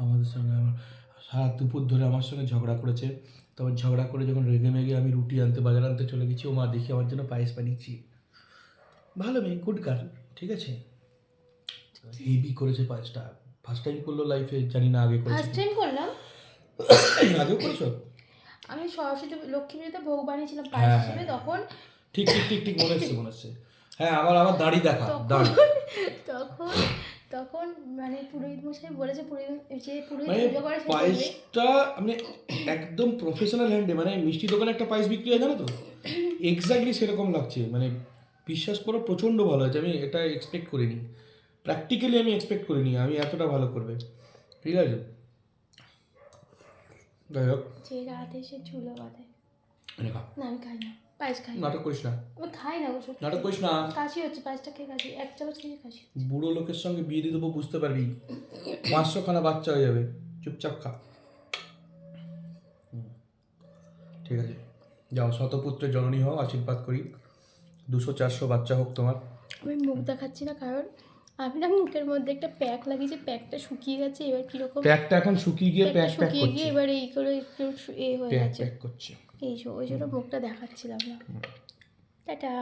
আমাদের সঙ্গে আমার সারা দুপুর ধরে আমার সঙ্গে ঝগড়া করেছে। তারপর ঝগড়া করে যখন রেগে মেগে আমি রুটি আনতে বাজার আনতে চলে গেছি, ও মা দেখি আমার জন্য পায়েস বানিয়েছি। ভালো মেয়ে, গুড গার্ল, ঠিক আছে। হেভি করেছে পায়েসটা, ফার্স্ট টাইম করলো লাইফে, জানি না আগে করেছে। ফার্স্ট টাইম করলাম। আগেও করেছো? আমি সরস্বতী লক্ষ্মী পুজোতে ভোগ বানিয়েছিলাম পায়েস হিসেবে, তখন ঠিক মনে হচ্ছে। হ্যাঁ, আমার দাড়ি দেখা, দাড়ি। তখন মানে পুরোহিত মশাই বলেছে, পুরোহিত মানে পুজো করে পায়েসটা মানে একদম প্রফেশনাল হ্যান্ডে, মানে মিষ্টি দোকানে একটা পায়েস বিক্রি হয় জানো তো, এক্স্যাক্টলি সেরকম লাগছে। মানে বিশ্বাস করো প্রচণ্ড ভালো হয়েছে। আমি এটা এক্সপেক্ট করিনি, প্র্যাকটিক্যালি আমি এক্সপেক্ট করিনি আমি এতটা ভালো করবে। ঠিক আছে, যাই হোক। যে রাত এসে চুলো বাঁধে। না আমি খাই না পায়েস, খাই নাটক করিস না, আমি খাই না ওসব, নাটক করিস না। কাশি হচ্ছে, পায়েসটা খেয়ে কাশি, এক চামচ খেয়ে কাশি। বুড়ো লোকের সঙ্গে বিয়ে দিয়ে দেবো, বুঝতে পারবি 500খানা বাচ্চা হয়ে যাবে, চুপচাপ খা। ঠিক আছে, যাও, শতপুত্রের জননী হও, আশীর্বাদ করি, 200-400 বাচ্চা হোক তোমার। আমি মুখ দেখাচ্ছি না, কারণ আমি না মুখের মধ্যে একটা প্যাক লাগিয়েছি, প্যাকটা শুকিয়ে গেছে, এবার কিরকম প্যাকটা এখন শুকিয়ে গিয়ে প্যাক শুকিয়ে গিয়ে এবার এই করে একটু হয়ে গেছে, প্যাক করছে। ওই জন্য মুখটা দেখাচ্ছিলাম না। টাটা।